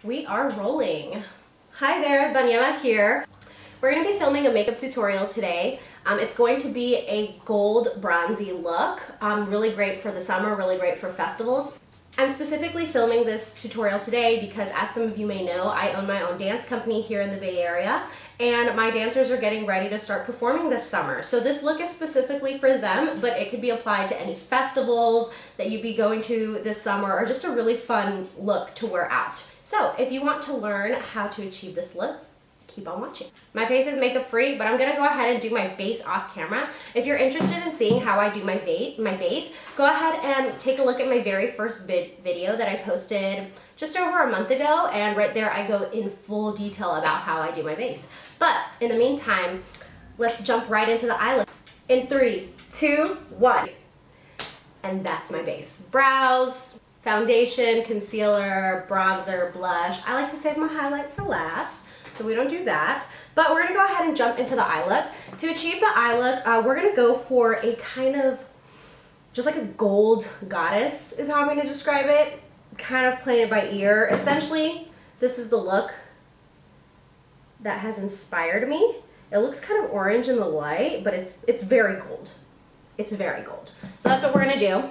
We are rolling. Hi there, Daniela here. We're going to be filming a makeup tutorial today. It's going to be a gold bronzy look. Really great for the summer, really great for festivals. I'm specifically filming this tutorial today because, as some of you may know, I own my own dance company here in the Bay Area, and my dancers are getting ready to start performing this summer. So this look is specifically for them, but it could be applied to any festivals that you'd be going to this summer, or just a really fun look to wear out. So if you want to learn how to achieve this look, keep on watching. My face is makeup free, but I'm gonna go ahead and do my base off camera. If you're interested in seeing how I do my base, go ahead and take a look at my very first video that I posted just over a month ago, and right there I go in full detail about how I do my base. But in the meantime, let's jump right into the eye look. In 3, 2, 1. And that's my base. Brows, foundation, concealer, bronzer, blush. I like to save my highlight for last, so we don't do that. But we're gonna go ahead and jump into the eye look. To achieve the eye look, we're gonna go for a kind of, just like a gold goddess is how I'm gonna describe it. Kind of playing it by ear. Essentially, this is the look that has inspired me. It looks kind of orange in the light, but it's very gold. It's very gold. So that's what we're gonna do.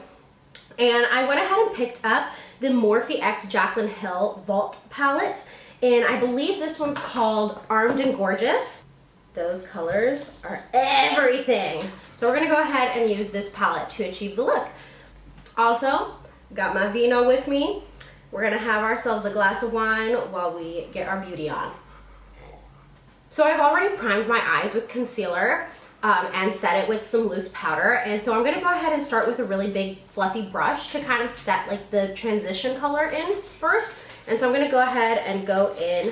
And I went ahead and picked up the Morphe X Jaclyn Hill Vault palette. And I believe this one's called Armed and Gorgeous. Those colors are everything. So we're gonna go ahead and use this palette to achieve the look. Also, got my vino with me. We're gonna have ourselves a glass of wine while we get our beauty on. So I've already primed my eyes with concealer and set it with some loose powder. And so I'm gonna go ahead and start with a really big fluffy brush to kind of set like the transition color in first. And so I'm gonna go ahead and go in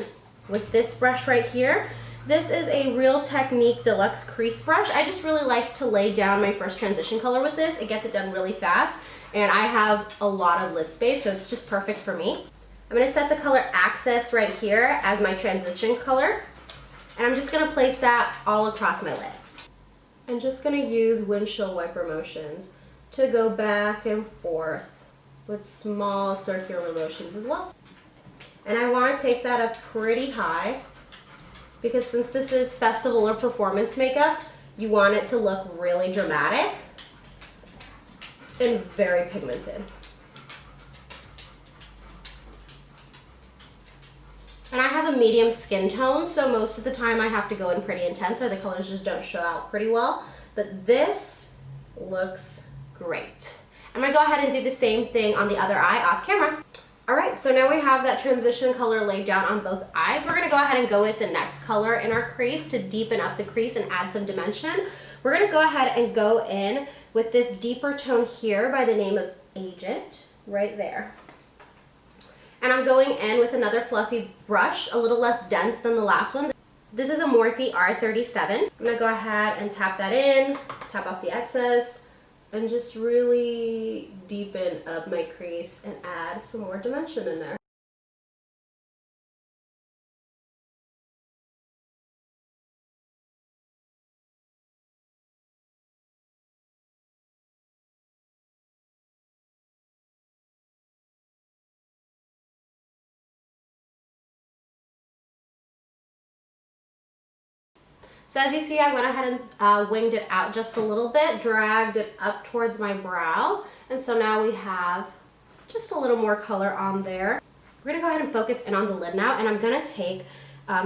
with this brush right here. This is a Real Technique Deluxe Crease Brush. I just really like to lay down my first transition color with this. It gets it done really fast, and I have a lot of lid space, so it's just perfect for me. I'm gonna set the color Access right here as my transition color, and I'm just gonna place that all across my lid. I'm just gonna use windshield wiper motions to go back and forth with small circular motions as well. And I want to take that up pretty high, because since this is festival or performance makeup, you want it to look really dramatic and very pigmented. And I have a medium skin tone, so most of the time I have to go in pretty intense or the colors just don't show out pretty well. But this looks great. I'm gonna go ahead and do the same thing on the other eye off camera. All right, so now we have that transition color laid down on both eyes. We're gonna go ahead and go with the next color in our crease to deepen up the crease and add some dimension. We're gonna go ahead and go in with this deeper tone here by the name of Agent, right there. And I'm going in with another fluffy brush, a little less dense than the last one. This is a Morphe R37. I'm gonna go ahead and tap that in, tap off the excess, and just really deepen up my crease and add some more dimension in there. So as you see, I went ahead and winged it out just a little bit, dragged it up towards my brow, and so now we have just a little more color on there. We're gonna go ahead and focus in on the lid now, and I'm gonna take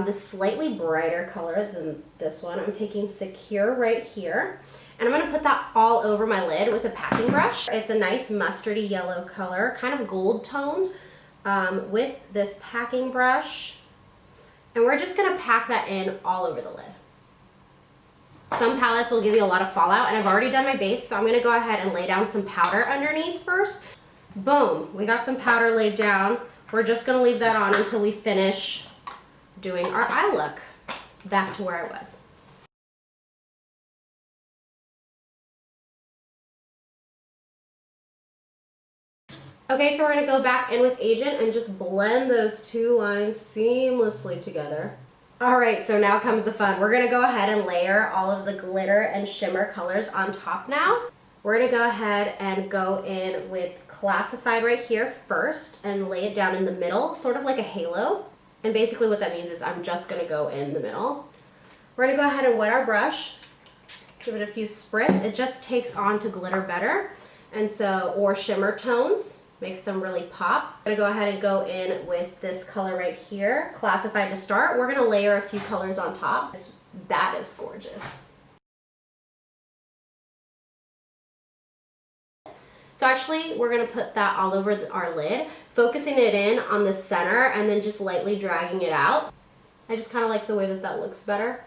this slightly brighter color than this one. I'm taking Secure right here, and I'm gonna put that all over my lid with a packing brush. It's a nice mustardy yellow color, kind of gold toned, with this packing brush, and we're just gonna pack that in all over the lid. Some palettes will give you a lot of fallout, and I've already done my base, so I'm gonna go ahead and lay down some powder underneath first. Boom, we got some powder laid down. We're just gonna leave that on until we finish doing our eye look. Back to where I was. Okay, so we're gonna go back in with Agent and just blend those two lines seamlessly together. All right, so now comes the fun. We're gonna go ahead and layer all of the glitter and shimmer colors on top now. We're gonna go ahead and go in with classified right here first and lay it down in the middle, sort of like a halo. And basically what that means is I'm just gonna go in the middle. We're gonna go ahead and wet our brush, give it a few spritz. It just takes on to glitter better. And so, or shimmer tones, makes them really pop. I'm gonna go ahead and go in with this color right here, classified to start. We're gonna layer a few colors on top. That is gorgeous. So actually, we're gonna put that all over our lid, focusing it in on the center and then just lightly dragging it out. I just kind of like the way that that looks better.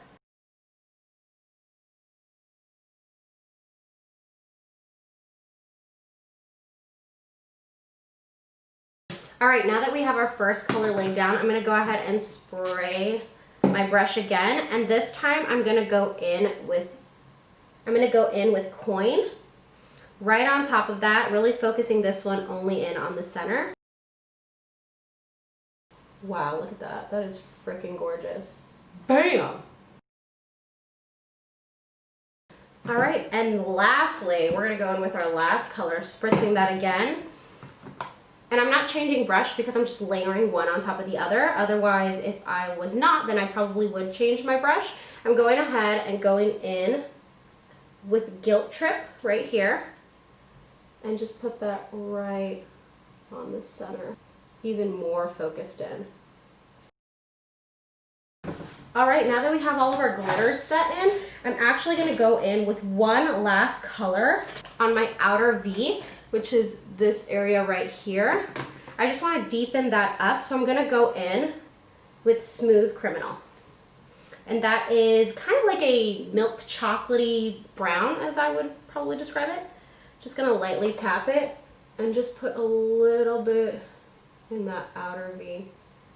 All right, now that we have our first color laid down, I'm gonna go ahead and spray my brush again. And this time I'm gonna go in with coin right on top of that, really focusing this one only in on the center. Wow, look at that. That is freaking gorgeous. Bam! All right, and lastly, we're gonna go in with our last color, spritzing that again. And I'm not changing brush because I'm just layering one on top of the other. Otherwise, if I was not, then I probably would change my brush. I'm going ahead and going in with Guilt Trip right here. And just put that right on the center, even more focused in. All right, now that we have all of our glitters set in, I'm actually gonna go in with one last color on my outer V, which is this area right here. I just wanna deepen that up, so I'm gonna go in with Smooth Criminal. And that is kind of like a milk chocolatey brown, as I would probably describe it. Just gonna lightly tap it and just put a little bit in that outer V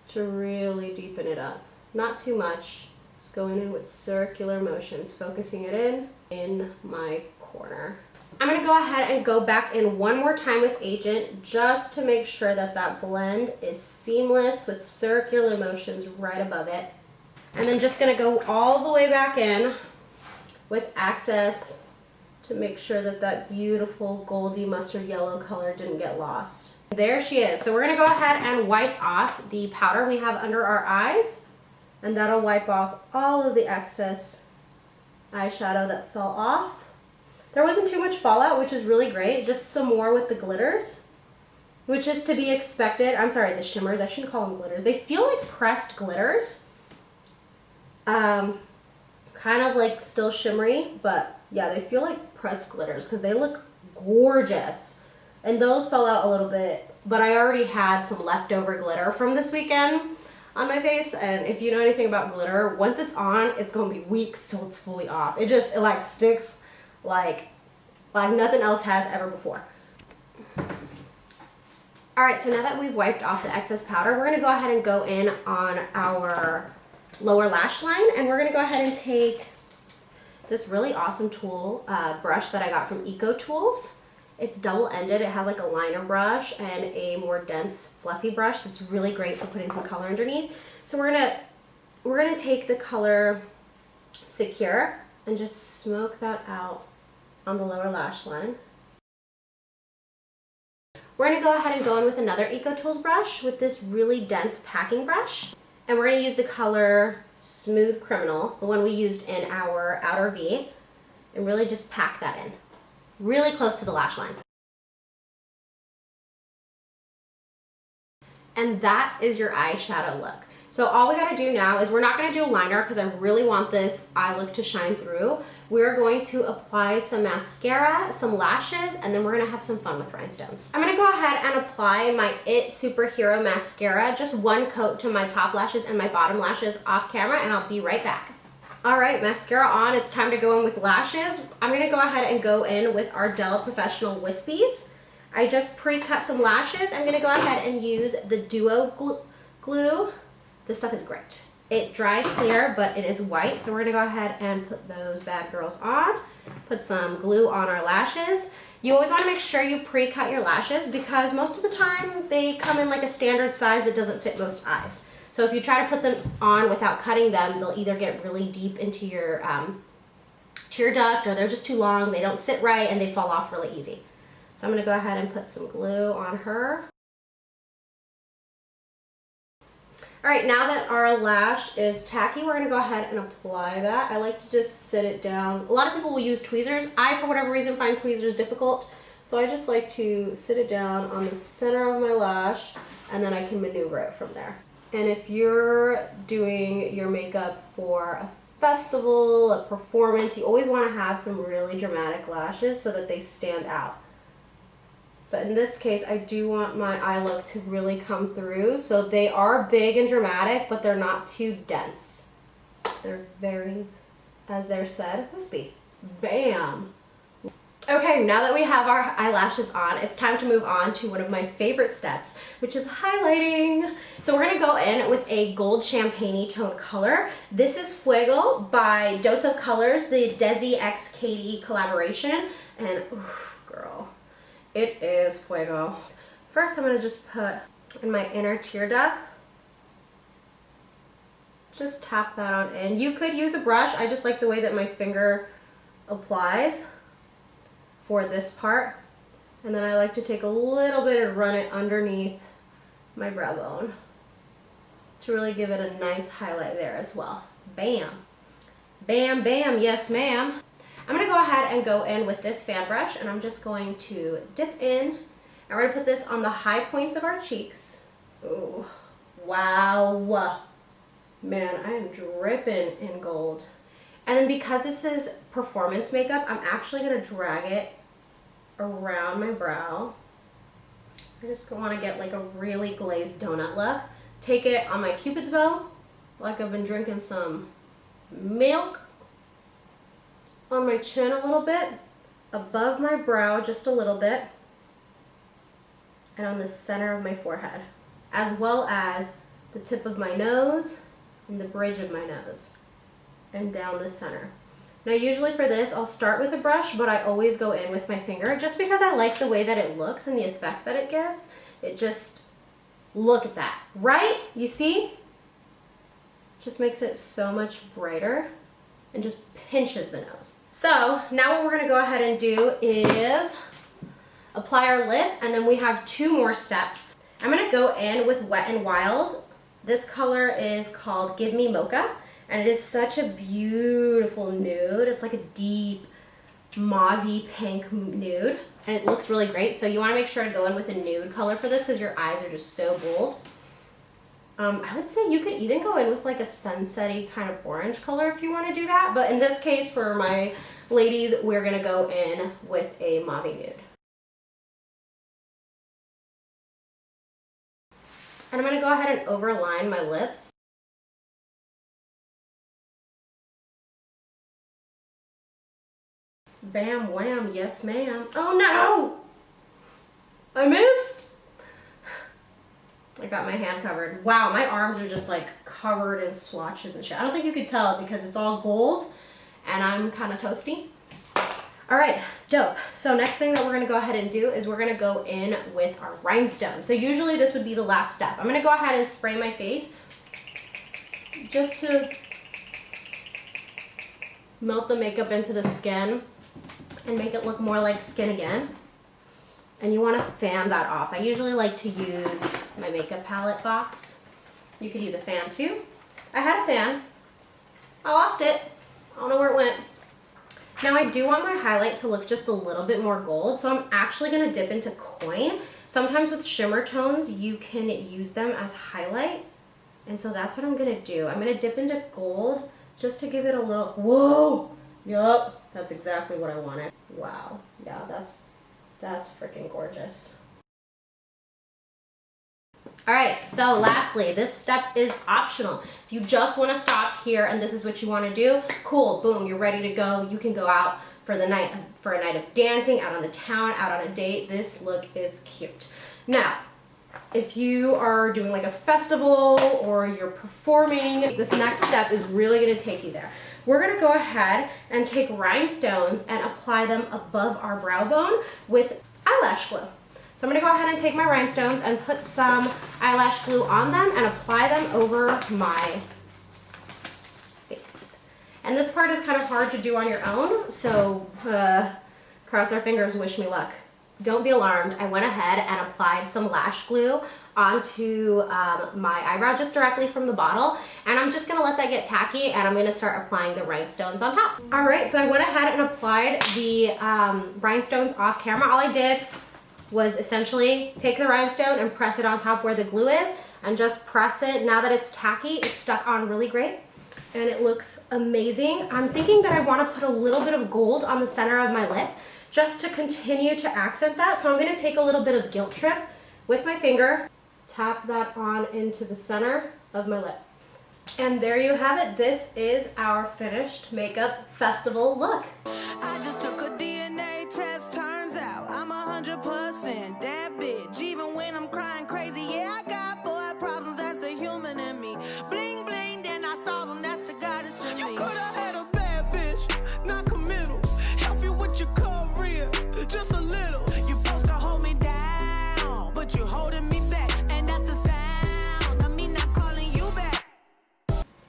to really deepen it up. Not too much, just going in with circular motions, focusing it in my corner. I'm gonna go ahead and go back in one more time with Agent just to make sure that that blend is seamless with circular motions right above it. And then just gonna go all the way back in with Access to make sure that that beautiful goldy mustard yellow color didn't get lost. There she is. So we're gonna go ahead and wipe off the powder we have under our eyes, and that'll wipe off all of the excess eyeshadow that fell off. There wasn't too much fallout, which is really great. Just some more with the glitters, which is to be expected. I'm sorry, the shimmers. I shouldn't call them glitters. They feel like pressed glitters. Kind of like still shimmery, but yeah, they feel like pressed glitters because they look gorgeous. And those fell out a little bit, but I already had some leftover glitter from this weekend on my face. And if you know anything about glitter, once it's on, it's gonna be weeks till it's fully off. It like sticks like nothing else has ever before. All right, so now that we've wiped off the excess powder, we're gonna go ahead and go in on our lower lash line, and we're gonna go ahead and take this really awesome tool, brush that I got from Eco Tools. It's double-ended. It has like a liner brush and a more dense, fluffy brush that's really great for putting some color underneath. So we're gonna take the color Secure and just smoke that out on the lower lash line. We're gonna go ahead and go in with another Eco Tools brush with this really dense packing brush. And we're gonna use the color Smooth Criminal, the one we used in our outer V, and really just pack that in, really close to the lash line. And that is your eyeshadow look. So all we gotta do now is we're not gonna do a liner because I really want this eye look to shine through. We're going to apply some mascara, some lashes, and then we're gonna have some fun with rhinestones. I'm gonna go ahead and apply my It Superhero Mascara, just one coat to my top lashes and my bottom lashes off camera, and I'll be right back. All right, mascara on, it's time to go in with lashes. I'm gonna go ahead and go in with Ardell Professional Wispies. I just pre-cut some lashes. I'm gonna go ahead and use the Duo Glue. This stuff is great. It dries clear, but it is white, so we're gonna go ahead and put those bad girls on. Put some glue on our lashes. You always wanna make sure you pre-cut your lashes because most of the time they come in like a standard size that doesn't fit most eyes. So if you try to put them on without cutting them, they'll either get really deep into your tear duct, or they're just too long, they don't sit right, and they fall off really easy. So I'm gonna go ahead and put some glue on her. All right, now that our lash is tacky, we're gonna go ahead and apply that. I like to just sit it down. A lot of people will use tweezers. I, for whatever reason, find tweezers difficult. So I just like to sit it down on the center of my lash, and then I can maneuver it from there. And if you're doing your makeup for a festival, a performance, you always wanna have some really dramatic lashes so that they stand out. But in this case, I do want my eye look to really come through. So they are big and dramatic, but they're not too dense. They're very, as they're said, wispy. Bam! Okay, now that we have our eyelashes on, it's time to move on to one of my favorite steps, which is highlighting. So we're gonna go in with a gold champagne tone color. This is Fuego by Dose of Colors, the Desi x Katie collaboration. And, oof, girl. It is Fuego. First, I'm gonna just put in my inner tear duct. Just tap that on in. You could use a brush. I just like the way that my finger applies for this part. And then I like to take a little bit and run it underneath my brow bone to really give it a nice highlight there as well. Bam. Bam, bam, yes ma'am. I'm gonna go ahead and go in with this fan brush, and I'm just going to dip in, and we're gonna put this on the high points of our cheeks. Ooh, wow. Man, I am dripping in gold. And then because this is performance makeup, I'm actually gonna drag it around my brow. I just wanna get like a really glazed donut look. Take it on my Cupid's bow, like I've been drinking some milk. On my chin a little bit, above my brow just a little bit, and on the center of my forehead, as well as the tip of my nose and the bridge of my nose, and down the center. Now usually for this, I'll start with a brush, but I always go in with my finger just because I like the way that it looks and the effect that it gives. It just, look at that, right? You see? Just makes it so much brighter and just pinches the nose. So now what we're gonna go ahead and do is apply our lip, and then we have two more steps. I'm gonna go in with Wet n Wild. This color is called Give Me Mocha, and it is such a beautiful nude. It's like a deep mauve-y pink nude, and it looks really great. So you wanna make sure to go in with a nude color for this because your eyes are just so bold. I would say you could even go in with like a sunset-y kind of orange color if you want to do that. But in this case, for my ladies, we're going to go in with a mauve nude. And I'm going to go ahead and overline my lips. Bam, wham, yes ma'am. Oh no! I missed! I got my hand covered. Wow, my arms are just like covered in swatches and shit. I don't think you could tell because it's all gold and I'm kind of toasty. All right, dope. So next thing that we're gonna go ahead and do is we're gonna go in with our rhinestones. So usually this would be the last step. I'm gonna go ahead and spray my face just to melt the makeup into the skin and make it look more like skin again. And you want to fan that off. I usually like to use my makeup palette box. You could use a fan too. I had a fan. I lost it. I don't know where it went. Now I do want my highlight to look just a little bit more gold, so I'm actually going to dip into coin. Sometimes with shimmer tones, you can use them as highlight. And so that's what I'm going to do. I'm going to dip into gold just to give it a little, whoa! Yup, that's exactly what I wanted. Wow. Yeah, that's freaking gorgeous. All right, so lastly, this step is optional. If you just want to stop here and this is what you want to do, cool, boom, you're ready to go. You can go out for the night, for a night of dancing, out on the town, out on a date. This look is cute. Now, if you are doing like a festival or you're performing, this next step is really going to take you there. We're going to go ahead and take rhinestones and apply them above our brow bone with eyelash glue. So I'm going to go ahead and take my rhinestones and put some eyelash glue on them and apply them over my face. And this part is kind of hard to do on your own, so cross our fingers, wish me luck. don't be alarmed. I went ahead and applied some lash glue onto my eyebrow just directly from the bottle, and I'm just gonna let that get tacky, and I'm gonna start applying the rhinestones on top. All right, so I went ahead and applied the rhinestones off camera. All I did was essentially take the rhinestone and press it on top where the glue is, and just press it. Now that it's tacky, it's stuck on really great, and it looks amazing. I'm thinking that I wanna put a little bit of gold on the center of my lip just to continue to accent that. So I'm gonna take a little bit of guilt trip with my finger, tap that on into the center of my lip. And there you have it. This is our finished makeup festival look. I just took a DNA test, turns out I'm 100% that bitch. Even when I'm crying crazy, yeah, I got boy problems, that's the human in me. Bling bling, then I solve them, that's the goddess in me. You could've had a bad bitch, not committal. Help you with your career, just a little. You supposed to hold me down, but you're holding me back. And that's the sound of me not calling you back.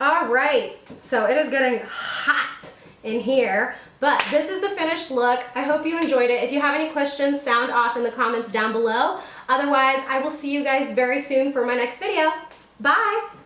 All right, so it is getting hot in here, but this is the finished look. I hope you enjoyed it. If you have any questions, sound off in the comments down below. Otherwise, I will see you guys very soon for my next video. Bye.